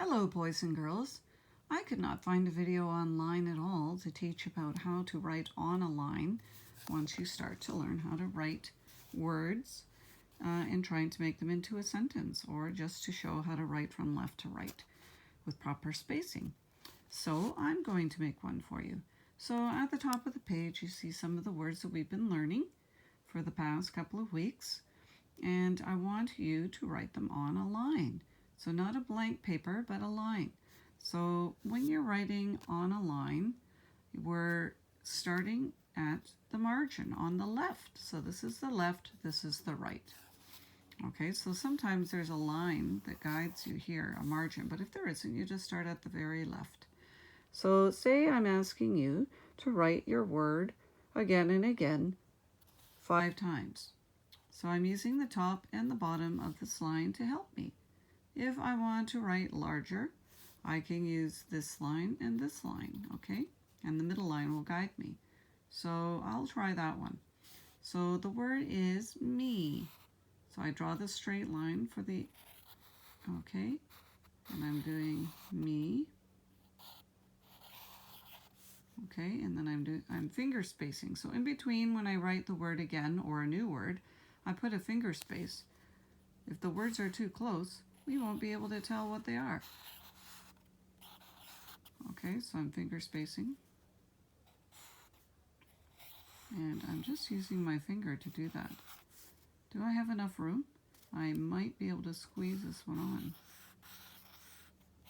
Hello, boys and girls. I could not find a video online at all to teach about how to write on a line once you start to learn how to write words and trying to make them into a sentence, or just to show how to write from left to right with proper spacing. So I'm going to make one for you. So at the top of the page you see some of the words that we've been learning for the past couple of weeks, and I want you to write them on a line. So not a blank paper, but a line. So when you're writing on a line, we're starting at the margin on the left. So this is the left, this is the right. Okay, so sometimes there's a line that guides you here, a margin, but if there isn't, you just start at the very left. So say I'm asking you to write your word again and again 5 times. So I'm using the top and the bottom of this line to help me. If I want to write larger, I can use this line and this line, okay? And the middle line will guide me. So I'll try that one. So the word is me. So I draw the straight line for the, okay? And I'm doing me. Okay, and then I'm finger spacing. So in between, when I write the word again or a new word, I put a finger space. If the words are too close, we won't be able to tell what they are. Okay, so I'm finger spacing. And I'm just using my finger to do that. Do I have enough room? I might be able to squeeze this one on.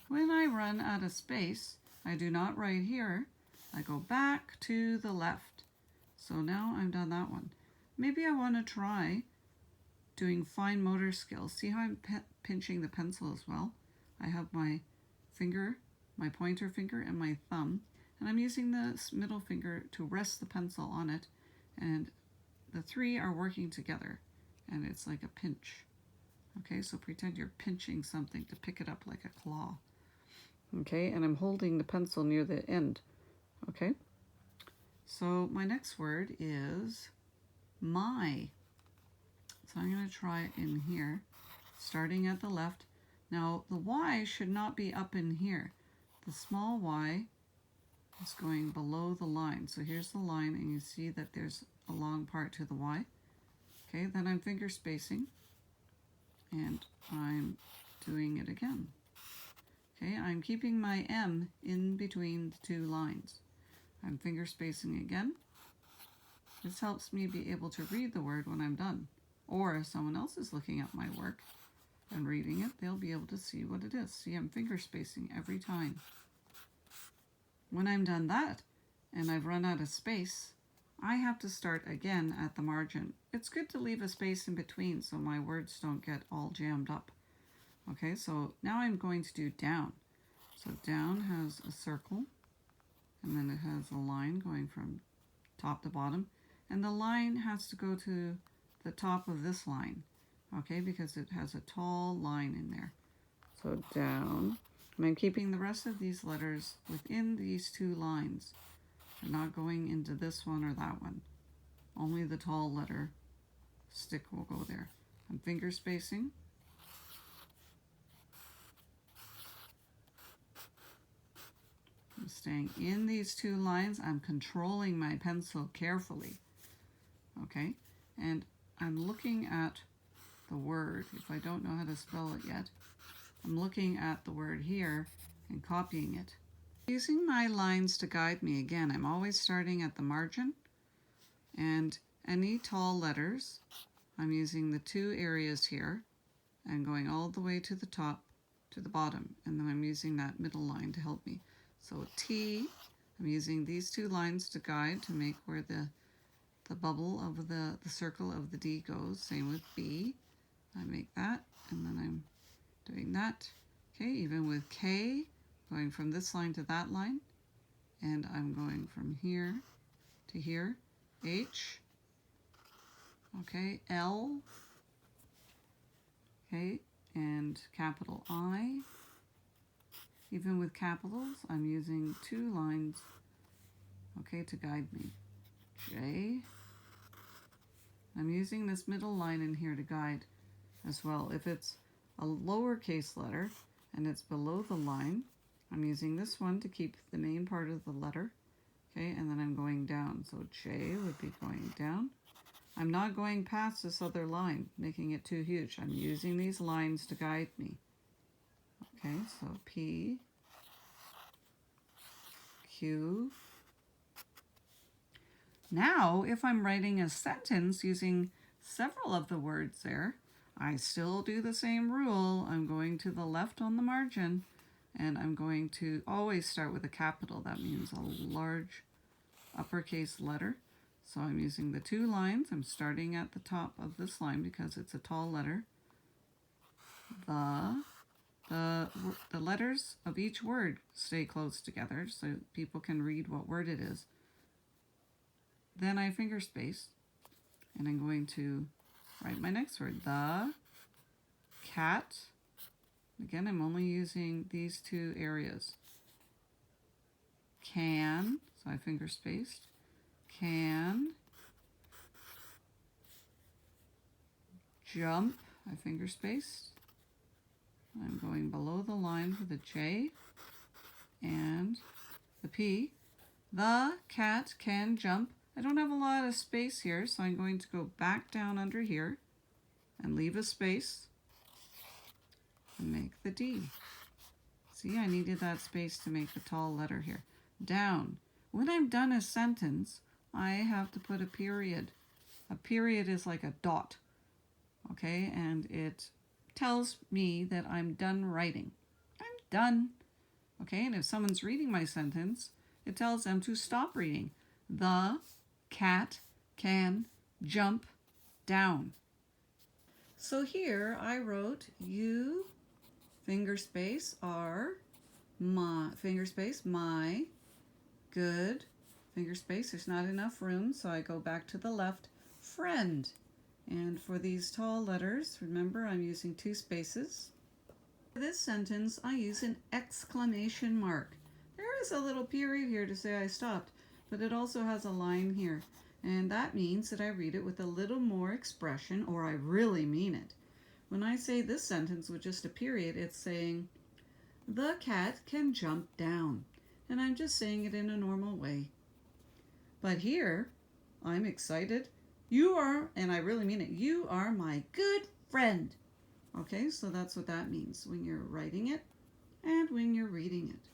When I run out of space, I do not write here. I go back to the left. So now I'm done that one. Maybe I want to try doing fine motor skills. See how I'm pinching the pencil as well? I have my finger, my pointer finger, and my thumb, and I'm using the middle finger to rest the pencil on it, and the 3 are working together, and it's like a pinch. Okay, so pretend you're pinching something to pick it up like a claw. Okay, and I'm holding the pencil near the end. Okay, so my next word is my. So I'm going to try it in here, starting at the left. Now the Y should not be up in here. The small y is going below the line. So here's the line, and you see that there's a long part to the y. Okay, then I'm finger spacing, and I'm doing it again. Okay, I'm keeping my M in between the 2 lines. I'm finger spacing again. This helps me be able to read the word when I'm done. Or if someone else is looking at my work and reading it, they'll be able to see what it is. See, I'm finger spacing every time. When I'm done that, and I've run out of space, I have to start again at the margin. It's good to leave a space in between so my words don't get all jammed up. Okay, so now I'm going to do down. So down has a circle, and then it has a line going from top to bottom, and the line has to go to the top of this line, okay, because it has a tall line in there. So down, and I'm keeping the rest of these letters within these 2 lines. They're not going into this one or that one. Only the tall letter stick will go there. I'm finger spacing. I'm staying in these 2 lines. I'm controlling my pencil carefully. Okay, and I'm looking at the word. If I don't know how to spell it yet, I'm looking at the word here and copying it. Using my lines to guide me again, I'm always starting at the margin, and any tall letters, I'm using the 2 areas here and going all the way to the top, to the bottom, and then I'm using that middle line to help me. So T, I'm using these 2 lines to guide to make where the bubble of the circle of the D goes. Same with B. I make that, and then I'm doing that. Okay, even with K, going from this line to that line, and I'm going from here to here. H, okay, L, okay, and capital I. Even with capitals, I'm using 2 lines, okay, to guide me. J, I'm using this middle line in here to guide as well. If it's a lowercase letter, and it's below the line. I'm using this one to keep the main part of the letter. Okay, and then I'm going down. So J would be going down. I'm not going past this other line, making it too huge. I'm using these lines to guide me. Okay, so P, Q. Now, if I'm writing a sentence using several of the words there, I still do the same rule. I'm going to the left on the margin, and I'm going to always start with a capital. That means a large uppercase letter. So I'm using the two lines. I'm starting at the top of this line because it's a tall letter. The letters of each word stay close together so people can read what word it is. Then I finger space, and I'm going to write my next word. The cat. Again, I'm only using these two areas. Can, so I finger spaced. Can jump, I finger spaced. I'm going below the line for the J and the P. The cat can jump. I don't have a lot of space here, so I'm going to go back down under here and leave a space and make the D. See, I needed that space to make the tall letter here. Down. When I'm done a sentence, I have to put a period. A period is like a dot, okay? And it tells me that I'm done writing. I'm done. Okay, and if someone's reading my sentence, it tells them to stop reading. The cat can jump down. So here I wrote you, finger space, R, my, finger space, my, good, finger space, there's not enough room, so I go back to the left, friend. And for these tall letters, remember I'm using two spaces. For this sentence, I use an exclamation mark. There is a little period here to say I stopped, but it also has a line here. And that means that I read it with a little more expression, or I really mean it. When I say this sentence with just a period, it's saying, the cat can jump down. And I'm just saying it in a normal way. But here, I'm excited. You are, and I really mean it, you are my good friend. Okay, so that's what that means when you're writing it and when you're reading it.